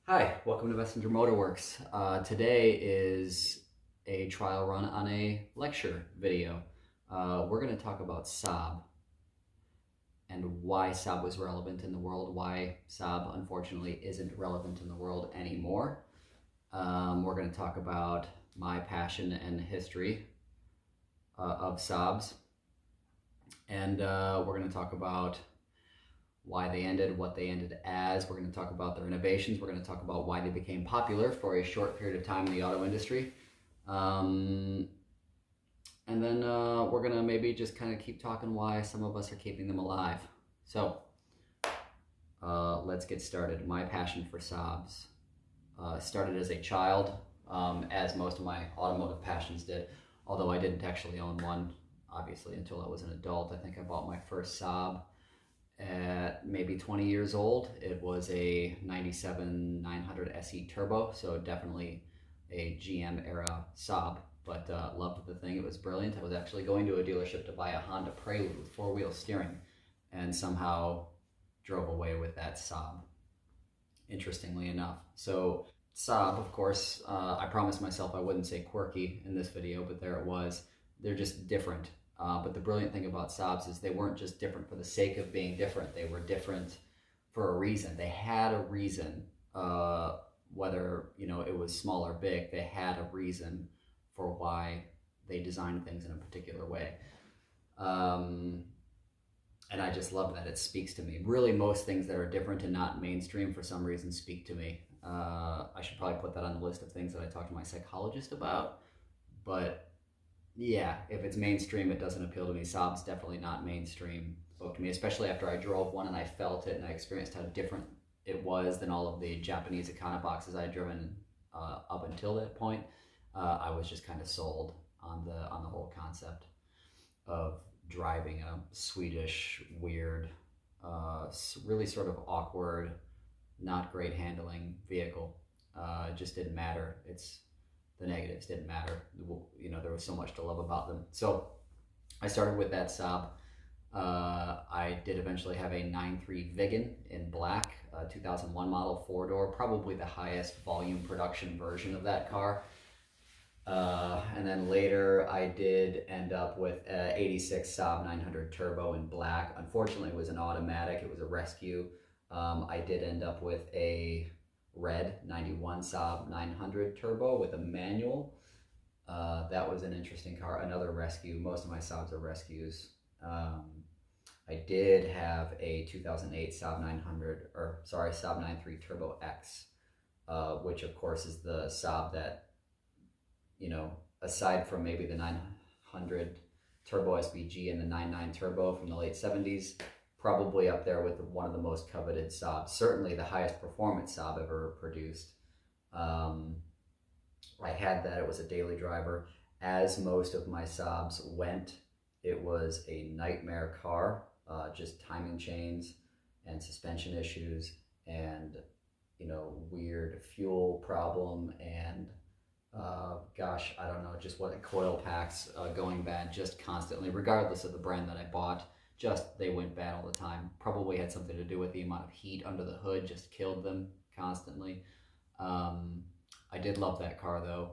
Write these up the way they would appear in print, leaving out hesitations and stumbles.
Hi, welcome to Messenger Motorworks. Today is a trial run on a lecture video. We're going to talk about Saab and why Saab was relevant in the world, why Saab unfortunately isn't relevant in the world anymore. We're going to talk about my passion and history of Saabs, and we're going to talk about why they ended, what they ended as. We're going to talk about their innovations. We're going to talk about why they became popular for a short period of time in the auto industry. And then we're going to maybe just kind of keep talking why some of us are keeping them alive. So let's get started. My passion for Saabs started as a child, as most of my automotive passions did, although I didn't actually own one, obviously, until I was an adult. I think I bought my first Saab at maybe 20 years old. It was a 97 900 SE turbo, so definitely a GM era Saab, but loved the thing. It was brilliant. I was actually going to a dealership to buy a Honda Prelude with four-wheel steering and somehow drove away with that Saab, interestingly enough. So Saab, of course, I promised myself I wouldn't say quirky in this video, but there it was. They're just different. But the brilliant thing about Saabs is they weren't just different for the sake of being different. They were different for a reason. They had a reason, whether it was small or big. They had a reason for why they designed things in a particular way. And I just love that. It speaks to me. Really, most things that are different and not mainstream for some reason speak to me. I should probably put that on the list of things that I talk to my psychologist about. But yeah, if it's mainstream, it doesn't appeal to me. Saab's definitely not mainstream. Spoke to me, especially after I drove one and I felt it and I experienced how different it was than all of the Japanese Econoboxes I had driven up until that point. I was just kind of sold on the whole concept of driving a Swedish, weird, really sort of awkward, not great handling vehicle. It just didn't matter. The negatives didn't matter. There was so much to love about them. So I started with that Saab. I did eventually have a 9.3 Viggen in black, 2001 model, four-door, probably the highest volume production version of that car. And then later I did end up with an 86 Saab 900 turbo in black. Unfortunately, it was an automatic. It was a rescue. I did end up with a red 91 Saab 900 turbo with a manual. That was an interesting car, another rescue. Most of my Saabs are rescues. I did have a 2008 Saab 93 Turbo X, which of course is the Saab that, aside from maybe the 900 Turbo SVG and the 99 Turbo from the late 70s, probably up there with one of the most coveted Saabs, certainly the highest performance Saab ever produced. I had that. It was a daily driver. As most of my Saabs went, it was a nightmare car, just timing chains and suspension issues and, weird fuel problem and, I don't know, just what coil packs going bad just constantly, regardless of the brand that I bought. Just they went bad all the time. Probably had something to do with the amount of heat under the hood, just killed them constantly. I did love that car though.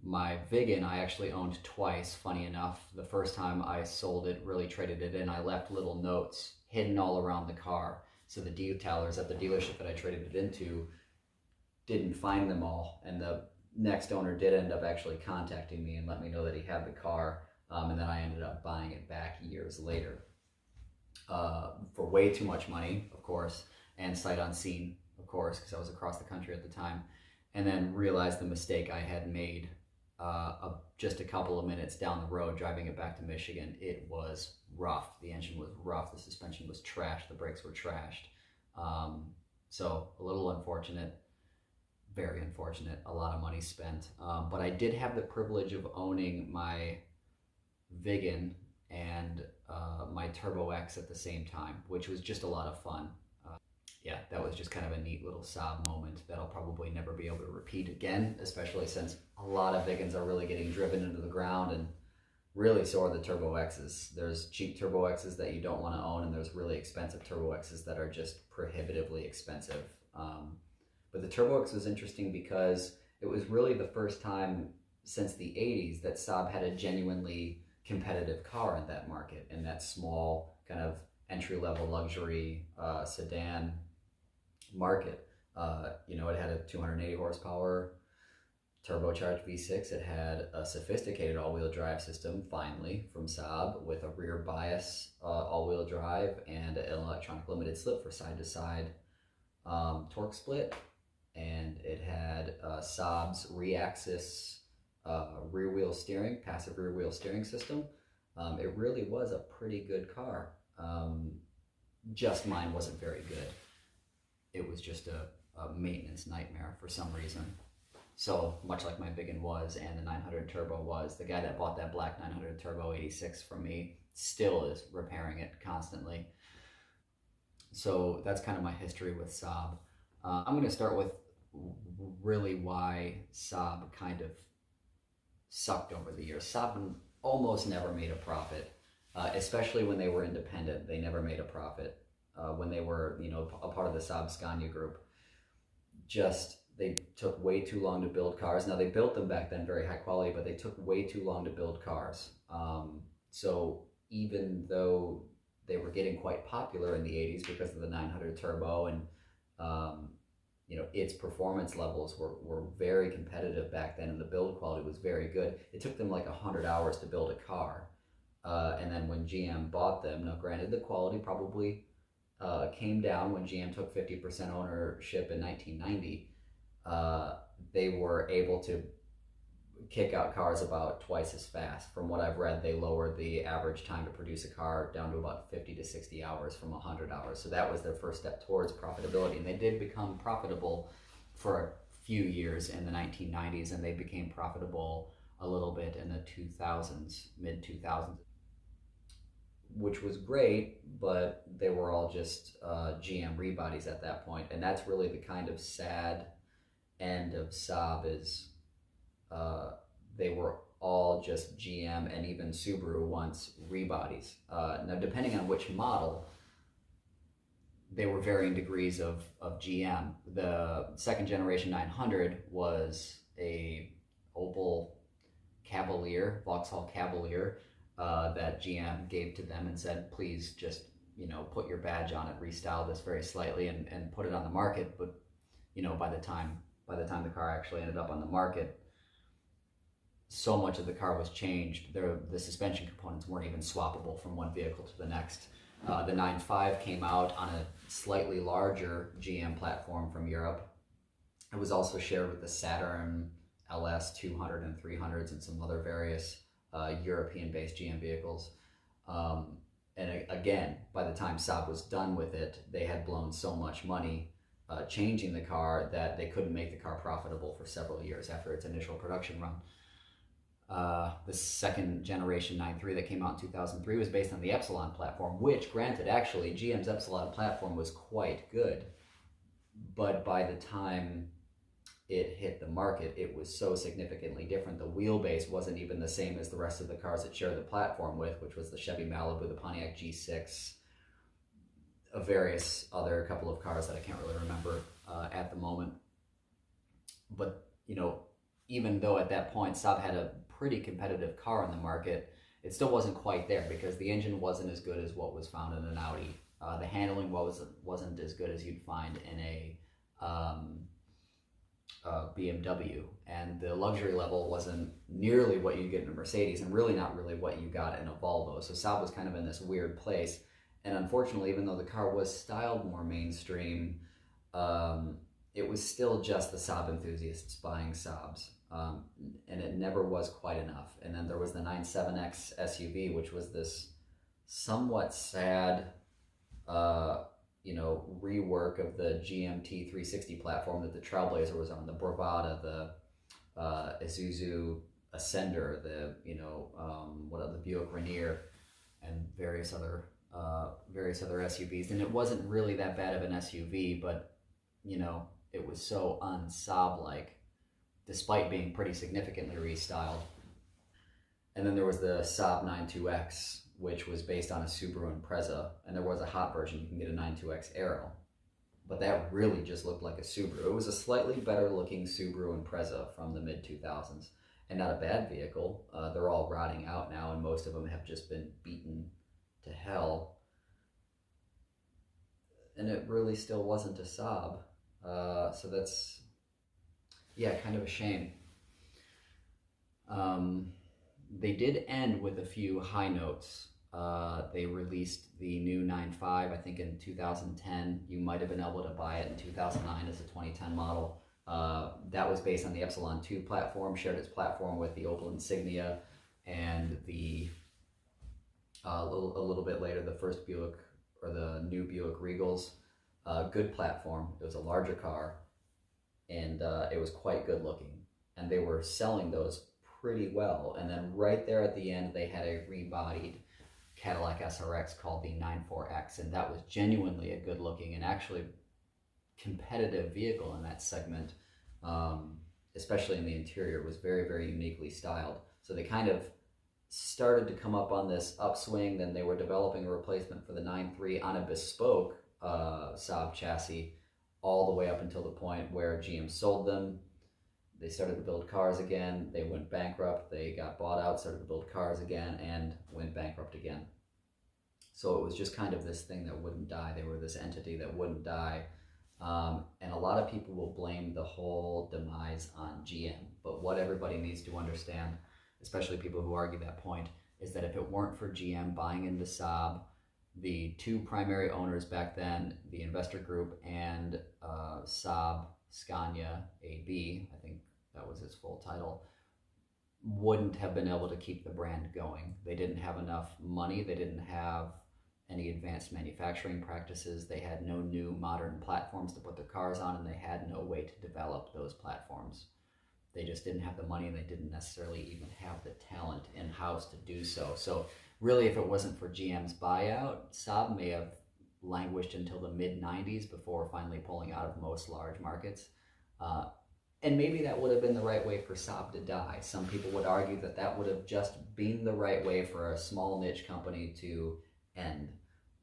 My Viggen I actually owned twice, funny enough. The first time I sold it, really traded it in, I left little notes hidden all around the car. So the detailers at the dealership that I traded it into didn't find them all. And the next owner did end up actually contacting me and let me know that he had the car. And then I ended up buying it back years later for way too much money, of course, and sight unseen, of course, because I was across the country at the time, and then realized the mistake I had made just a couple of minutes down the road driving it back to Michigan. It was rough. The engine was rough. The suspension was trashed. The brakes were trashed. So a little unfortunate. Very unfortunate. A lot of money spent. But I did have the privilege of owning my Viggen and my Turbo X at the same time, which was just a lot of fun. Yeah, that was just kind of a neat little Saab moment that I'll probably never be able to repeat again, especially since a lot of Viggens are really getting driven into the ground, and really so are the Turbo X's. There's cheap Turbo X's that you don't want to own, and there's really expensive Turbo X's that are just prohibitively expensive. But the Turbo X was interesting because it was really the first time since the 80s that Saab had a genuinely competitive car in that market, in that small kind of entry-level luxury sedan market. It had a 280 horsepower turbocharged V6. It had a sophisticated all-wheel drive system, finally, from Saab, with a rear bias all-wheel drive and an electronic limited slip for side-to-side torque split. And it had Saab's rear-axis rear-wheel steering, passive rear-wheel steering system. It really was a pretty good car. Just mine wasn't very good. It was just a maintenance nightmare for some reason. So much like my Biggin was, and the 900 Turbo was, the guy that bought that black 900 Turbo 86 from me still is repairing it constantly. So that's kind of my history with Saab. I'm going to start with really why Saab kind of sucked over the years. Saab almost never made a profit, especially when they were independent. They never made a profit when they were, a part of the Saab Scania group. They took way too long to build cars. Now, they built them back then very high quality, but they took way too long to build cars. So even though they were getting quite popular in the 80s because of the 900 Turbo and its performance levels were very competitive back then, and the build quality was very good. It took them like 100 hours to build a car. And then when GM bought them, now granted the quality probably came down when GM took 50% ownership in 1990, they were able to kick out cars about twice as fast. From what I've read, they lowered the average time to produce a car down to about 50 to 60 hours from 100 hours. So that was their first step towards profitability. And they did become profitable for a few years in the 1990s, and they became profitable a little bit in the 2000s, mid-2000s, which was great, but they were all just GM rebodies at that point. And that's really the kind of sad end of Saab, is they were all just GM, and even Subaru once rebodies. Now, depending on which model, they were varying degrees of GM. The second generation 900 was a Opel Cavalier, Vauxhall Cavalier, that GM gave to them and said, please just, put your badge on it, restyle this very slightly and put it on the market. But, by the time the car actually ended up on the market, so much of the car was changed. The suspension components weren't even swappable from one vehicle to the next. The 9.5 came out on a slightly larger GM platform from Europe. It was also shared with the Saturn LS 200 and 300s and some other various European-based GM vehicles. And again, by the time Saab was done with it, they had blown so much money changing the car that they couldn't make the car profitable for several years after its initial production run. The second generation 9.3 that came out in 2003 was based on the Epsilon platform, which, granted, actually, GM's Epsilon platform was quite good. But by the time it hit the market, it was so significantly different. The wheelbase wasn't even the same as the rest of the cars it shared the platform with, which was the Chevy Malibu, the Pontiac G6, various other couple of cars that I can't really remember at the moment. But, even though at that point Saab had a pretty competitive car on the market, it still wasn't quite there because the engine wasn't as good as what was found in an Audi. The handling wasn't as good as you'd find in a BMW, and the luxury level wasn't nearly what you get in a Mercedes, and really not really what you got in a Volvo. So Saab was kind of in this weird place, and unfortunately, even though the car was styled more mainstream, it was still just the Saab enthusiasts buying Saabs, and it never was quite enough. And then there was the 97X SUV, which was this somewhat sad rework of the GMT 360 platform that the Trailblazer was on, the Bravada, the Isuzu Ascender, the the Buick Rainier, and various other SUVs. And it wasn't really that bad of an SUV, but it was so un-Saab-like, despite being pretty significantly restyled. And then there was the Saab 92X, which was based on a Subaru Impreza, and there was a hot version. You can get a 92X Aero. but that really just looked like a Subaru. It was a slightly better looking Subaru Impreza from the mid 2000s, and not a bad vehicle. They're all rotting out now, and most of them have just been beaten to hell. And it really still wasn't a Saab. So that's, yeah, kind of a shame. They did end with a few high notes. They released the new 9.5, I think in 2010. You might have been able to buy it in 2009 as a 2010 model. That was based on the Epsilon 2 platform, shared its platform with the Opel Insignia, and the a little bit later, the first Buick, or the new Buick Regals. Good platform. It was a larger car, and it was quite good looking. And they were selling those pretty well. And then right there at the end, they had a rebodied Cadillac SRX called the 94X, and that was genuinely a good looking and actually competitive vehicle in that segment, especially in the interior. It was very, very uniquely styled. So they kind of started to come up on this upswing. Then they were developing a replacement for the 9.3 on a bespoke Saab chassis, all the way up until the point where GM sold them. They started to build cars again. They went bankrupt. They got bought out, started to build cars again, and went bankrupt again. So it was just kind of this thing that wouldn't die. They were this entity that wouldn't die. And a lot of people will blame the whole demise on GM. But what everybody needs to understand, especially people who argue that point, is that if it weren't for GM buying into Saab, the two primary owners back then, the investor group and Saab Scania AB, I think that was its full title, wouldn't have been able to keep the brand going. They didn't have enough money. They didn't have any advanced manufacturing practices. They had no new modern platforms to put their cars on, and they had no way to develop those platforms. They just didn't have the money, and they didn't necessarily even have the talent in-house to do so. So really, if it wasn't for GM's buyout, Saab may have languished until the mid-90s before finally pulling out of most large markets. And maybe that would have been the right way for Saab to die. Some people would argue that that would have just been the right way for a small niche company to end.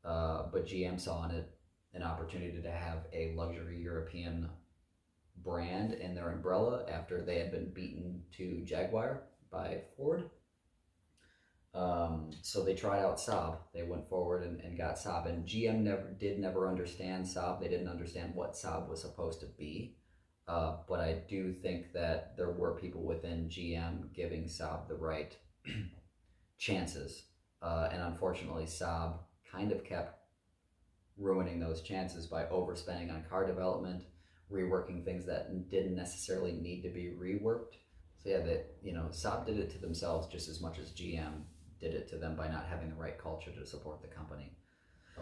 But GM saw in it an opportunity to have a luxury European brand in their umbrella after they had been beaten to Jaguar by Ford. So they tried out Saab. They went forward and got Saab. And GM never understand Saab. They didn't understand what Saab was supposed to be. But I do think that there were people within GM giving Saab the right chances. And unfortunately, Saab kind of kept ruining those chances by overspending on car development, reworking things that didn't necessarily need to be reworked. So yeah, Saab did it to themselves just as much as GM did it to them by not having the right culture to support the company. So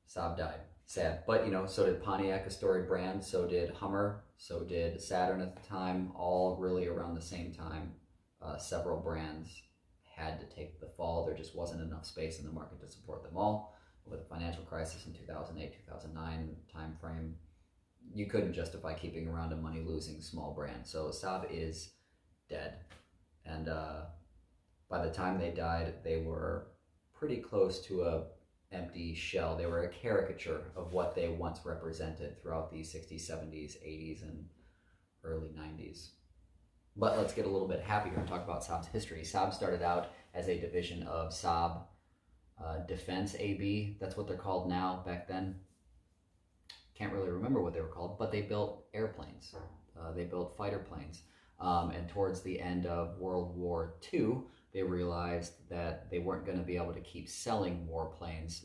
Saab died. Sad. But so did Pontiac, a storied brand, so did Hummer, so did Saturn at the time, all really around the same time. Several brands had to take the fall. There just wasn't enough space in the market to support them all. With the financial crisis in 2008, 2009 timeframe, you couldn't justify keeping around a money-losing small brand. So Saab is dead. And by the time they died, they were pretty close to a empty shell. They were a caricature of what they once represented throughout the 60s, 70s, 80s, and early 90s. But let's get a little bit happier and talk about Saab's history. Saab started out as a division of Saab Defense AB. That's what they're called now. Back then, can't really remember what they were called, but they built airplanes. They built fighter planes. And towards the end of World War II, they realized that they weren't going to be able to keep selling warplanes.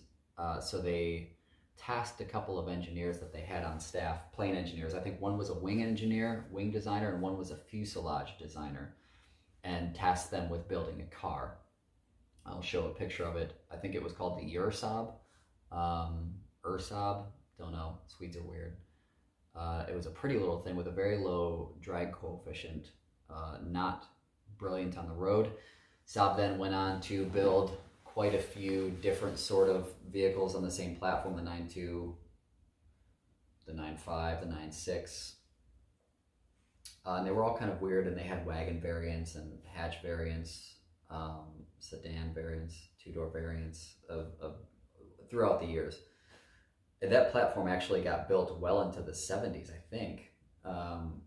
So they tasked a couple of engineers that they had on staff, plane engineers. I think one was a wing engineer, wing designer, and one was a fuselage designer, and tasked them with building a car. I'll show a picture of it. I think it was called the Ursaab. Ursaab, don't know, Swedes are weird. It was a pretty little thing with a very low drag coefficient, not brilliant on the road. Saab then went on to build quite a few different sort of vehicles on the same platform, the 9.2, the 9.5, the 9.6. And they were all kind of weird, and they had wagon variants and hatch variants, sedan variants, two-door variants of throughout the years. That platform actually got built well into the 70s, I think,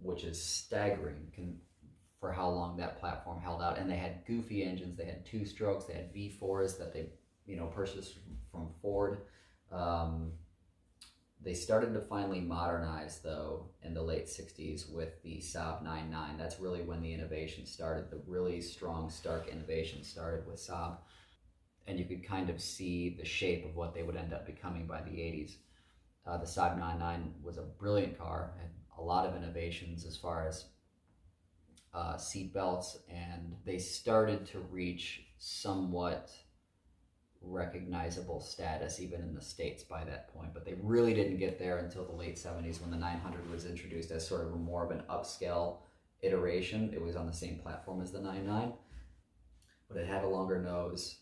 which is staggering for how long that platform held out. And they had goofy engines. They had two strokes. They had V4s that they, purchased from Ford. Um, they started to finally modernize, though, in the late 60s with the Saab 99. That's really when the innovation started. The really strong, stark innovation started with Saab. And you could kind of see the shape of what they would end up becoming by the 80s. The Saab 99 was a brilliant car, had a lot of innovations as far as seat belts, and they started to reach somewhat recognizable status even in the States by that point, but they really didn't get there until the late 70s when the 900 was introduced as sort of more of an upscale iteration. It was on the same platform as the 99, but it had a longer nose,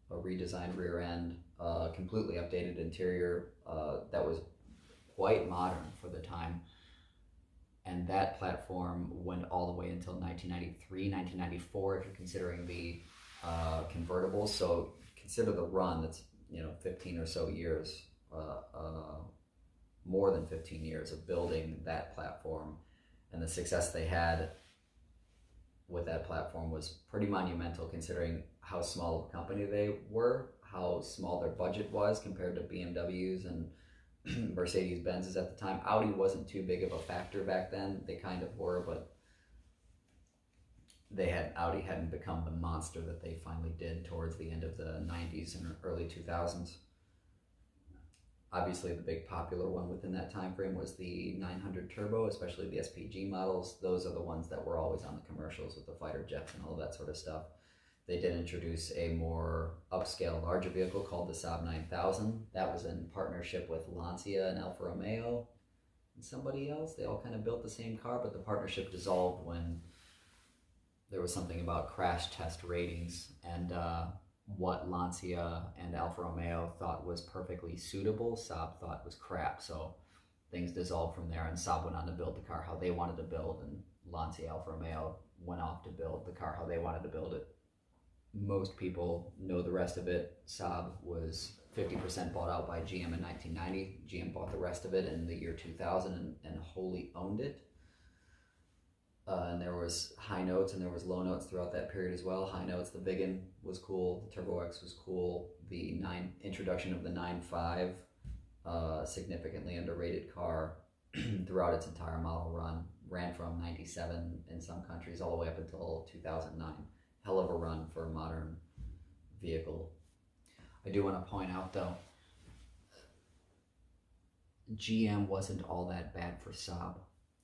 a redesigned rear end, completely updated interior that was quite modern for the time. And that platform went all the way until 1993, 1994, if you're considering the convertibles. So consider the run, that's 15 or so years, more than 15 years of building that platform. And the success they had with that platform was pretty monumental considering how small of a company they were, how small their budget was compared to BMWs and Mercedes-Benz's at the time. Audi wasn't too big of a factor back then. They kind of were, but Audi hadn't become the monster that they finally did towards the end of the 90s and early 2000s. Obviously, the big popular one within that time frame was the 900 Turbo, especially the SPG models. Those are the ones that were always on the commercials with the fighter jets and all that sort of stuff. They did introduce a more upscale, larger vehicle called the Saab 9000. That was in partnership with Lancia and Alfa Romeo and somebody else. They all kind of built the same car, but the partnership dissolved when there was something about crash test ratings, and what Lancia and Alfa Romeo thought was perfectly suitable, Saab thought was crap. So things dissolved from there, and Saab went on to build the car how they wanted to build, and Lancia, Alfa Romeo went off to build the car how they wanted to build it. Most people know the rest of it. Saab was 50% bought out by GM in 1990. GM bought the rest of it in the year 2000 and wholly owned it. And there was high notes and there was low notes throughout that period as well. High notes, the Vigan was cool, the Turbo X was cool, the introduction of the 9.5, significantly underrated car throughout its entire model run, ran from 97 in some countries all the way up until 2009. Hell of a run for a modern vehicle. I do want to point out though, GM wasn't all that bad for Saab.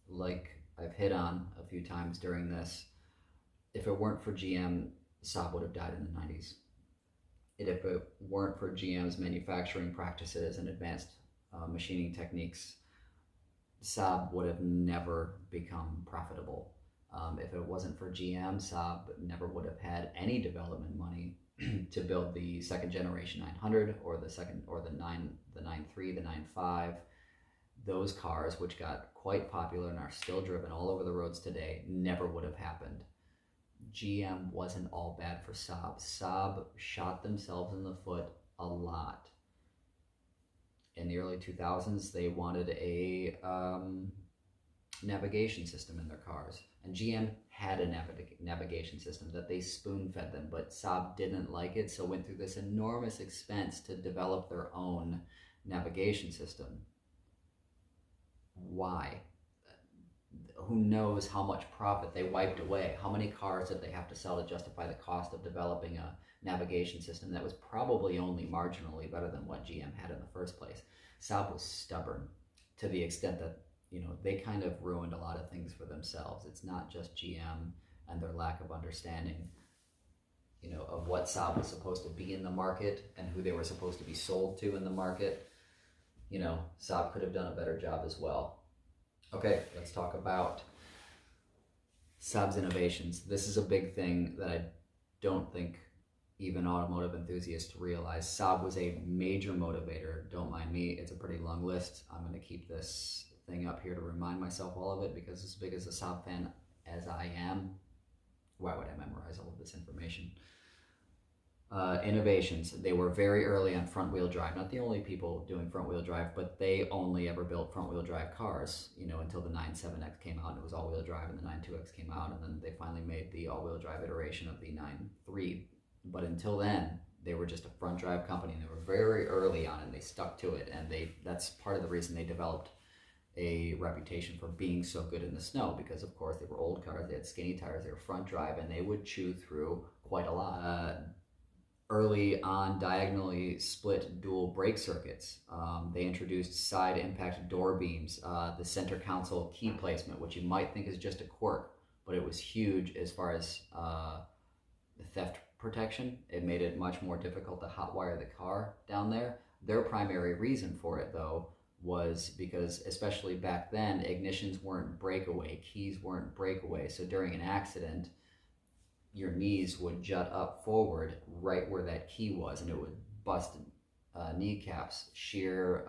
Like I've hit on a few times during this, if it weren't for GM, Saab would have died in the 90s. If it weren't for GM's manufacturing practices and advanced machining techniques, Saab would have never become profitable. If it wasn't for GM, Saab never would have had any development money to build the second generation 900 or the 9.3, the 9.5. Those cars, which got quite popular and are still driven all over the roads today, never would have happened. GM wasn't all bad for Saab. Saab shot themselves in the foot a lot. In the early 2000s, they wanted a navigation system in their cars. And GM had a navigation system that they spoon-fed them, but Saab didn't like it, so went through this enormous expense to develop their own navigation system. Why? Who knows how much profit they wiped away? How many cars did they have to sell to justify the cost of developing a navigation system that was probably only marginally better than what GM had in the first place? Saab was stubborn to the extent that they kind of ruined a lot of things for themselves. It's not just GM and their lack of understanding, of what Saab was supposed to be in the market and who they were supposed to be sold to in the market. Saab could have done a better job as well. Okay, let's talk about Saab's innovations. This is a big thing that I don't think even automotive enthusiasts realize. Saab was a major motivator. Don't mind me, it's a pretty long list. I'm going to keep this thing up here to remind myself all of it, because as big as a Saab fan as I am, why would I memorize all of this information? Innovations. They were very early on front wheel drive. Not the only people doing front wheel drive, but they only ever built front wheel drive cars, until the 97X came out and it was all wheel drive, and the 92X came out, and then they finally made the all wheel drive iteration of the 93. But until then, they were just a front drive company, and they were very early on, and they stuck to it. And that's part of the reason they developed a reputation for being so good in the snow, because of course they were old cars, they had skinny tires, they were front drive, and they would chew through quite a lot. Early on, diagonally split dual brake circuits. They introduced side impact door beams, the center console key placement, which you might think is just a quirk, but it was huge as far as theft protection. It made it much more difficult to hotwire the car down there. Their primary reason for it, though, was because, especially back then, ignitions weren't breakaway, keys weren't breakaway. So during an accident, your knees would jut up forward right where that key was, and it would bust kneecaps, shear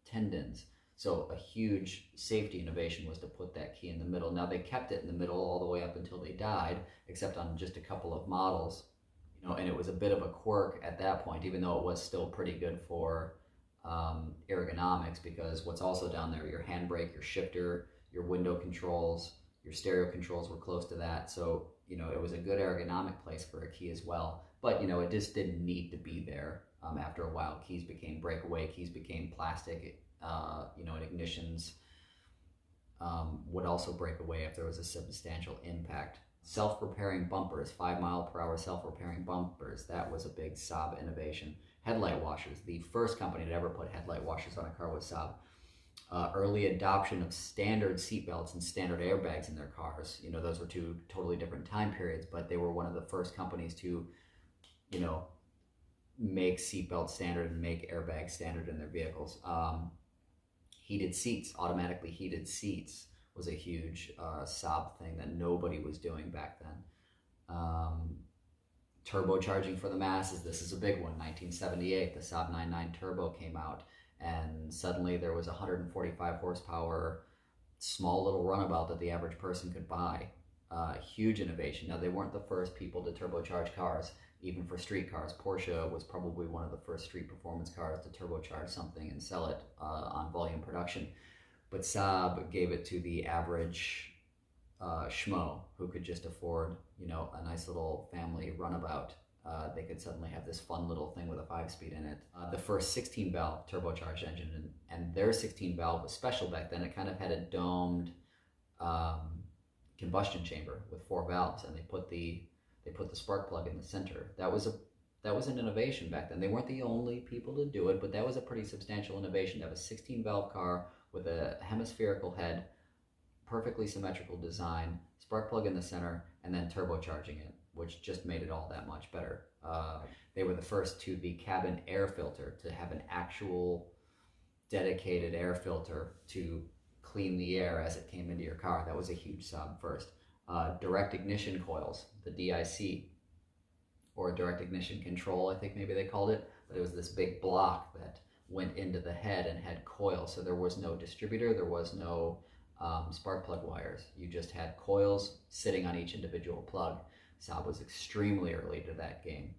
tendons. So a huge safety innovation was to put that key in the middle. Now they kept it in the middle all the way up until they died, except on just a couple of models, and it was a bit of a quirk at that point, even though it was still pretty good for ergonomics, because what's also down there, your handbrake, your shifter, your window controls, your stereo controls were close to that. So it was a good ergonomic place for a key as well. But it just didn't need to be there. After a while, keys became breakaway, keys became plastic, and ignitions would also break away if there was a substantial impact. Self-repairing bumpers, 5-mile-per-hour self-repairing bumpers, that was a big Saab innovation. Headlight washers, the first company to ever put headlight washers on a car was Saab. Early adoption of standard seatbelts and standard airbags in their cars. Those were two totally different time periods, but they were one of the first companies to, make seatbelt standard and make airbags standard in their vehicles. Heated seats, automatically heated seats, was a huge Saab thing that nobody was doing back then. Turbocharging for the masses, this is a big one. 1978, the Saab 99 Turbo came out, and suddenly there was a 145 horsepower small little runabout that the average person could buy. Huge innovation. Now, they weren't the first people to turbocharge cars, even for street cars. Porsche was probably one of the first street performance cars to turbocharge something and sell it on volume production. But Saab gave it to the average schmo who could just afford, a nice little family runabout. They could suddenly have this fun little thing with a 5-speed in it. The first 16-valve turbocharged engine, and their 16-valve was special back then. It kind of had a domed combustion chamber with 4 valves, and they put the spark plug in the center. That was an innovation back then. They weren't the only people to do it, but that was a pretty substantial innovation to have a 16-valve car with a hemispherical head, perfectly symmetrical design, spark plug in the center, and then turbocharging it, which just made it all that much better. They were the first to the cabin air filter, to have an actual dedicated air filter to clean the air as it came into your car. That was a huge Saab first. Direct ignition coils, the DIC, or direct ignition control, I think maybe they called it, but it was this big block that went into the head and had coils. So there was no distributor, there was no spark plug wires. You just had coils sitting on each individual plug. Saab was extremely early to that game.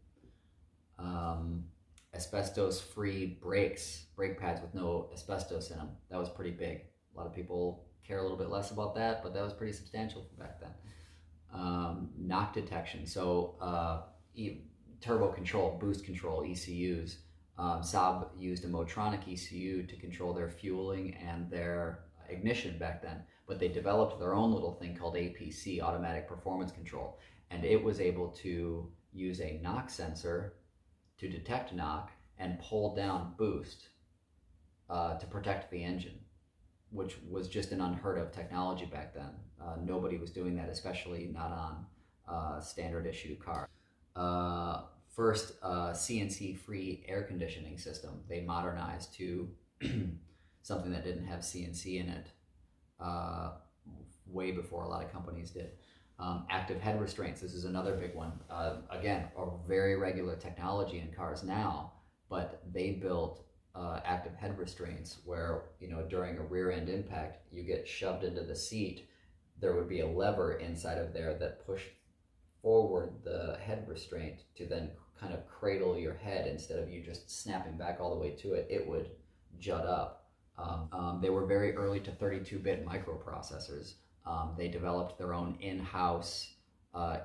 Asbestos-free brakes, brake pads with no asbestos in them. That was pretty big. A lot of people care a little bit less about that, but that was pretty substantial back then. Knock detection, so turbo control, boost control, ECUs. Saab used a Motronic ECU to control their fueling and their ignition back then, but they developed their own little thing called APC, automatic performance control, and it was able to use a knock sensor to detect knock and pull down boost to protect the engine, which was just an unheard of technology back then. Nobody was doing that, especially not on standard issue cars. First CNC-free air conditioning system. They modernized to something that didn't have CNC in it way before a lot of companies did. Active head restraints, this is another big one. Again, a very regular technology in cars now, but they built active head restraints where, during a rear end impact, you get shoved into the seat. There would be a lever inside of there that pushed forward the head restraint to then kind of cradle your head instead of you just snapping back all the way to it. It would jut up. They were very early to 32-bit microprocessors. They developed their own in-house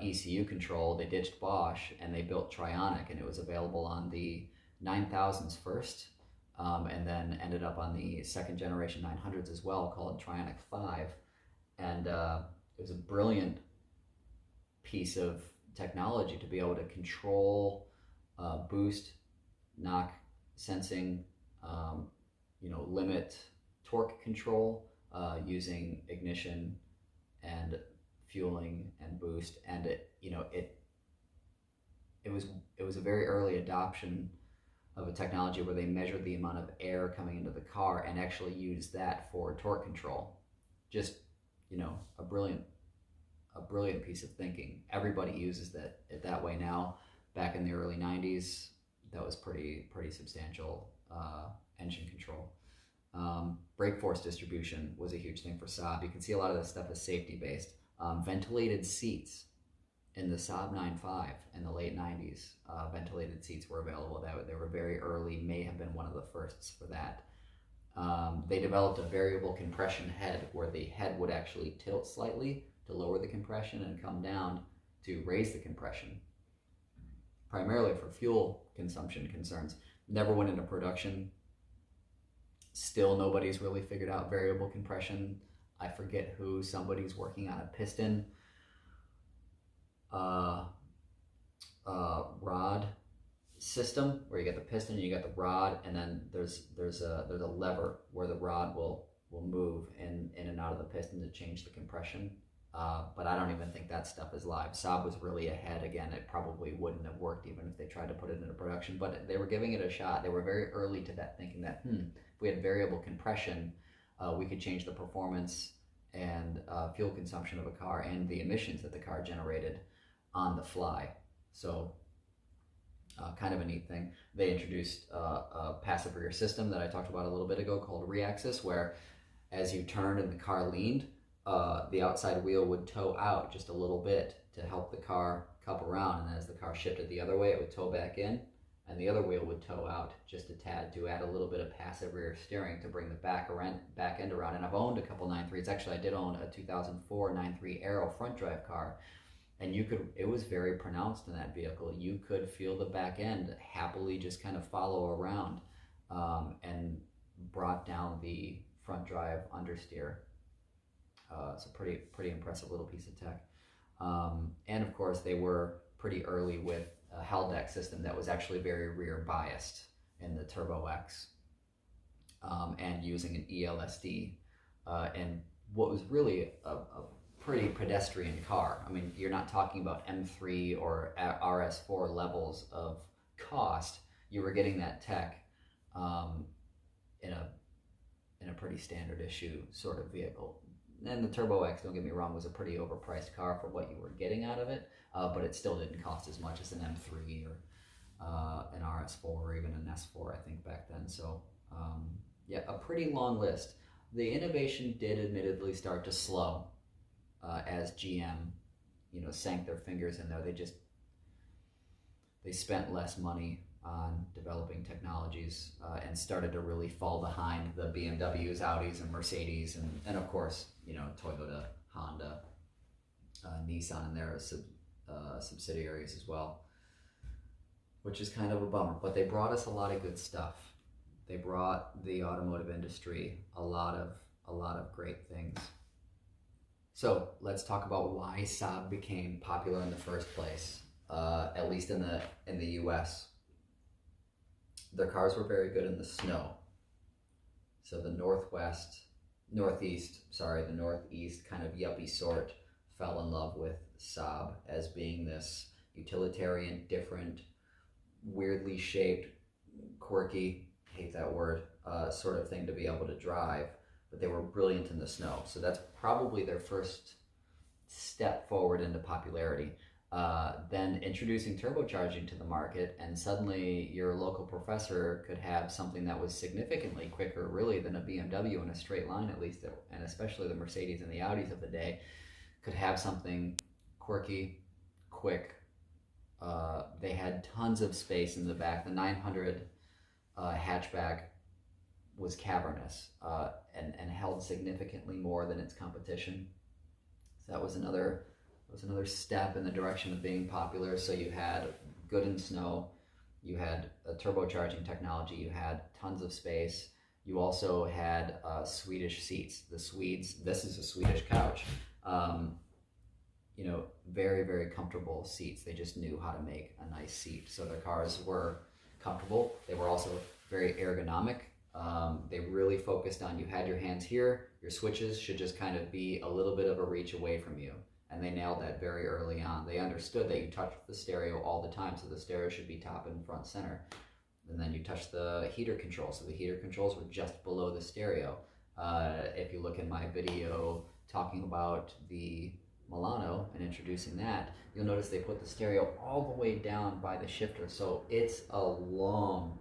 ECU control. They ditched Bosch and they built Trionic, and it was available on the 9000s first, and then ended up on the second generation 900s as well, called Trionic 5. And it was a brilliant piece of technology to be able to control boost, knock sensing, limit torque control using ignition and fueling and boost. And it was a very early adoption of a technology where they measured the amount of air coming into the car and actually used that for torque control. Just, a brilliant piece of thinking. Everybody uses it that way now. Back in the early 90s, that was pretty substantial engine control. Brake force distribution was a huge thing for Saab. You can see a lot of this stuff is safety based. Ventilated seats in the Saab 9.5 in the late 90s. Ventilated seats were available. They were very early, may have been one of the firsts for that. They developed a variable compression head where the head would actually tilt slightly to lower the compression and come down to raise the compression, primarily for fuel consumption concerns. Never went into production. Still, nobody's really figured out variable compression. I forget who. Somebody's working on a piston rod system where you get the piston and you got the rod, and then there's a lever where the rod will move in and out of the piston to change the compression. But I don't even think that stuff is live. Saab was really ahead. Again, it probably wouldn't have worked even if they tried to put it into production, but they were giving it a shot. They were very early to that, thinking that if we had variable compression, we could change the performance and fuel consumption of a car and the emissions that the car generated on the fly. So kind of a neat thing. They introduced a passive rear system that I talked about a little bit ago called Reaxis, where as you turned and the car leaned, the outside wheel would toe out just a little bit to help the car cup around, and then as the car shifted the other way, it would toe back in, and the other wheel would toe out just a tad to add a little bit of passive rear steering to bring the back end around. And I've owned a couple 9.3s. Actually, I did own a 2004 9.3 Aero front drive car, and it was very pronounced in that vehicle. You could feel the back end happily just kind of follow around, and brought down the front drive understeer. It's a pretty impressive little piece of tech. And of course, they were pretty early with a Haldex system that was actually very rear biased in the Turbo X, and using an ELSD, and what was really a pretty pedestrian car. I mean, you're not talking about M3 or RS4 levels of cost. You were getting that tech in a pretty standard issue sort of vehicle. And the Turbo X, don't get me wrong, was a pretty overpriced car for what you were getting out of it, but it still didn't cost as much as an M3 or an RS4 or even an S4, I think, back then. So, yeah, a pretty long list. The innovation did admittedly start to slow as GM, sank their fingers in there. They spent less money on developing technologies and started to really fall behind the BMWs, Audis, and Mercedes, and of course, Toyota, Honda, Nissan, and their subsidiaries as well, which is kind of a bummer. But they brought us a lot of good stuff. They brought the automotive industry a lot of great things. So let's talk about why Saab became popular in the first place, at least in the U.S. Their cars were very good in the snow. So the northeast kind of yuppie sort fell in love with Saab as being this utilitarian, different, weirdly shaped, quirky, hate that word, sort of thing to be able to drive. But they were brilliant in the snow. So that's probably their first step forward into popularity. Then introducing turbocharging to the market, and suddenly your local professor could have something that was significantly quicker, really, than a BMW in a straight line, at least, and especially the Mercedes and the Audis of the day, could have something quirky, quick, They had tons of space in the back. The 900 hatchback was cavernous and held significantly more than its competition. So that was another step in the direction of being popular. So you had good in snow, you had a turbocharging technology, you had tons of space. You also had Swedish seats. The Swedes, this is a Swedish couch. You know, very, very comfortable seats. They just knew how to make a nice seat. So their cars were comfortable. They were also very ergonomic. They really focused on, you had your hands here, your switches should just kind of be a little bit of a reach away from you. And they nailed that very early on. They understood that you touch the stereo all the time, so the stereo should be top and front center. And then you touch the heater controls, so the heater controls were just below the stereo. If you look in my video talking about the Milano and introducing that, you'll notice they put the stereo all the way down by the shifter, so it's a long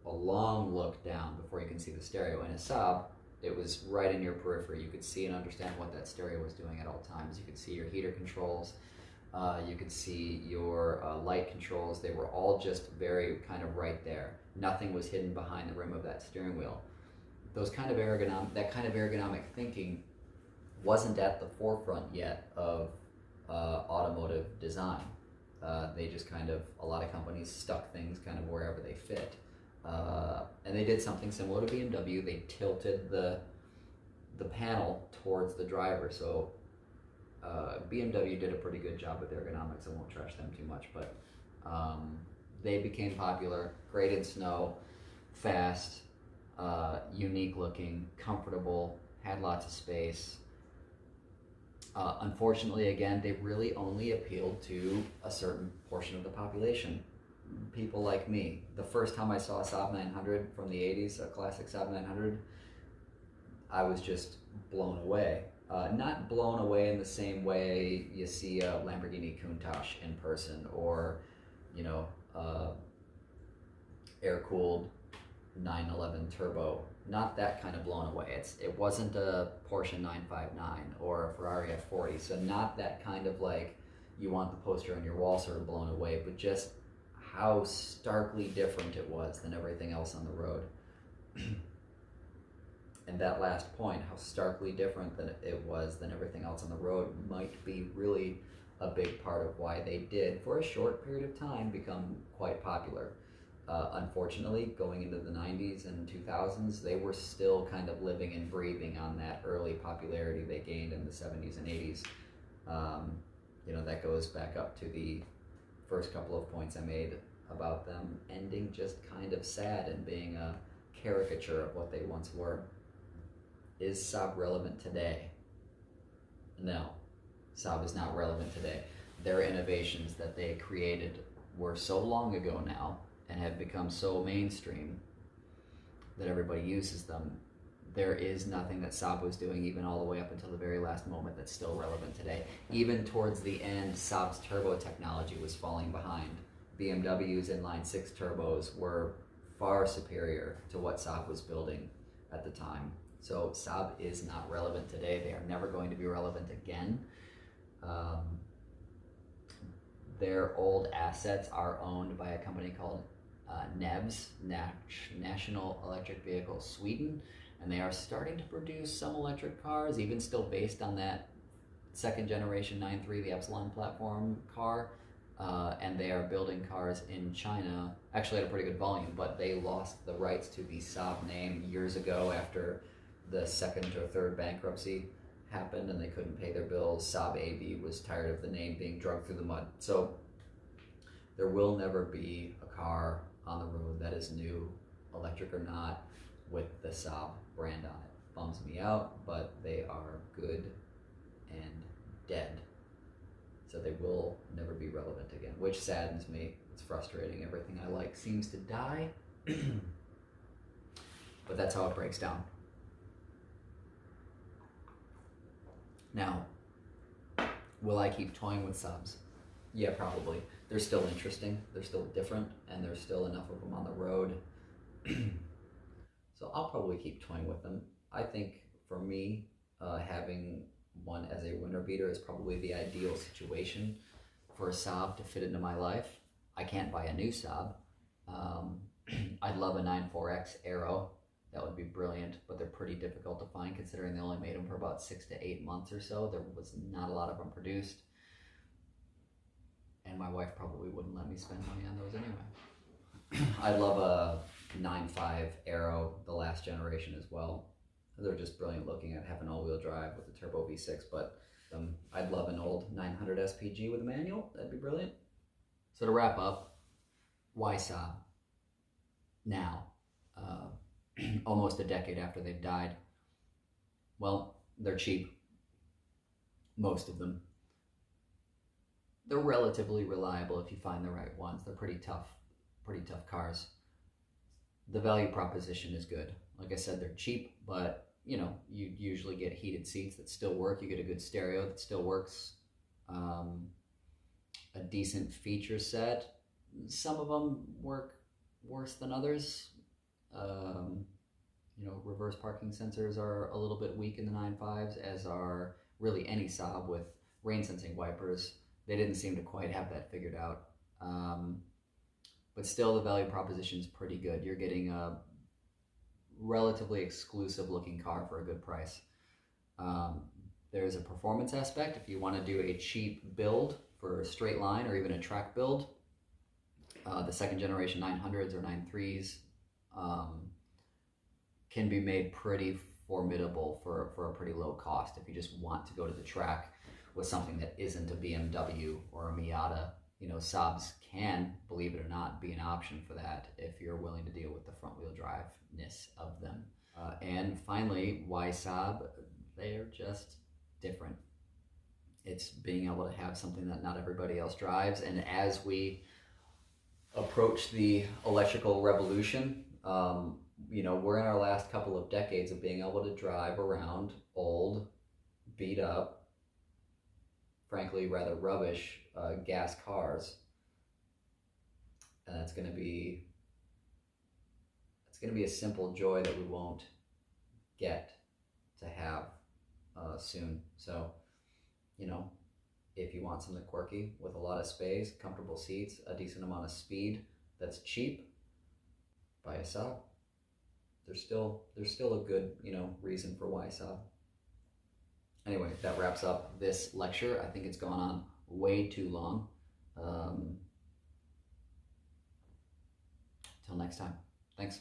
look down before you can see the stereo. In a Saab, it was right in your periphery. You could see and understand what that stereo was doing at all times. You could see your heater controls, you could see your light controls. They were all just very kind of right there. Nothing was hidden behind the rim of that steering wheel. That kind of ergonomic thinking wasn't at the forefront yet of automotive design. They just kind of, a lot of companies stuck things kind of wherever they fit. And they did something similar to BMW. They tilted the panel towards the driver. So BMW did a pretty good job with ergonomics. I won't trash them too much, but they became popular, great in snow, fast, unique looking, comfortable, had lots of space. Unfortunately, again, they really only appealed to a certain portion of the population. People like me. The first time I saw a Saab 900 from the 80s, a classic Saab 900, I was just blown away. Not blown away in the same way you see a Lamborghini Countach in person, or, you know, air-cooled 911 turbo. Not that kind of blown away. It wasn't a Porsche 959 or a Ferrari F40, so not that kind of like you want the poster on your wall sort of blown away, but just how starkly different it was than everything else on the road. And that last point, how starkly different than it was than everything else on the road, might be really a big part of why they did, for a short period of time, become quite popular. Unfortunately, going into the 90s and 2000s, they were still kind of living and breathing on that early popularity they gained in the 70s and 80s. You know, that goes back up to the first couple of points I made about them ending just kind of sad and being a caricature of what they once were. Is Saab relevant today? No, Saab is not relevant today. Their innovations that they created were so long ago now and have become so mainstream that everybody uses them. There is nothing that Saab was doing even all the way up until the very last moment that's still relevant today. Even towards the end, Saab's turbo technology was falling behind. BMW's inline 6 turbos were far superior to what Saab was building at the time. So Saab is not relevant today. They are never going to be relevant again. Their old assets are owned by a company called NEVS, National Electric Vehicle Sweden, and they are starting to produce some electric cars, even still based on that second generation 9.3, the Epsilon platform car, and they are building cars in China, actually at a pretty good volume, but they lost the rights to the Saab name years ago after the second or third bankruptcy happened and they couldn't pay their bills. Saab AB was tired of the name being dragged through the mud. So there will never be a car on the road that is new, electric or not, with the Saab brand on it. Bums me out, but they are good and dead. So they will never be relevant again, which saddens me. It's frustrating. Everything I like seems to die. But that's how it breaks down. Now, will I keep toying with Saabs? Yeah, probably. They're still interesting, they're still different, and there's still enough of them on the road. So I'll probably keep toying with them. I think for me, having one as a winter beater is probably the ideal situation for a Saab to fit into my life. I can't buy a new Saab. I'd love a 94X Aero. That would be brilliant, but they're pretty difficult to find considering they only made them for about 6 to 8 months or so. There was not a lot of them produced. And my wife probably wouldn't let me spend money on those anyway. I love a 9.5 Aero, the last generation as well. They're just brilliant looking. I'd have an all-wheel drive with a turbo V6, but I'd love an old 900 SPG with a manual. That'd be brilliant. So to wrap up, why Saab? Now, almost a decade after they've died. Well, they're cheap. Most of them. They're relatively reliable if you find the right ones. They're pretty tough cars. The value proposition is good. Like I said, they're cheap, but you know, you usually get heated seats that still work. You get a good stereo that still works. A decent feature set. Some of them work worse than others. You know, reverse parking sensors are a little bit weak in the 9.5s, as are really any Saab with rain sensing wipers. They didn't seem to quite have that figured out. But still, the value proposition is pretty good. You're getting a relatively exclusive looking car for a good price. There's a performance aspect. If you want to do a cheap build for a straight line or even a track build, the second generation 900s or 9.3s can be made pretty formidable for a pretty low cost if you just want to go to the track with something that isn't a BMW or a Miata. You know, Saabs can, believe it or not, be an option for that if you're willing to deal with the front wheel drive-ness of them. And finally, why Saab? They're just different. It's being able to have something that not everybody else drives. And as we approach the electrical revolution, you know, we're in our last couple of decades of being able to drive around old, beat up, frankly rather rubbish gas cars, and it's going to be a simple joy that we won't get to have soon. So, you know, if you want something quirky with a lot of space, comfortable seats, a decent amount of speed that's cheap, buy a Saab. There's still a good, you know, reason for why Saab. Anyway, that wraps up this lecture. I think it's gone on way too long. Till next time. Thanks.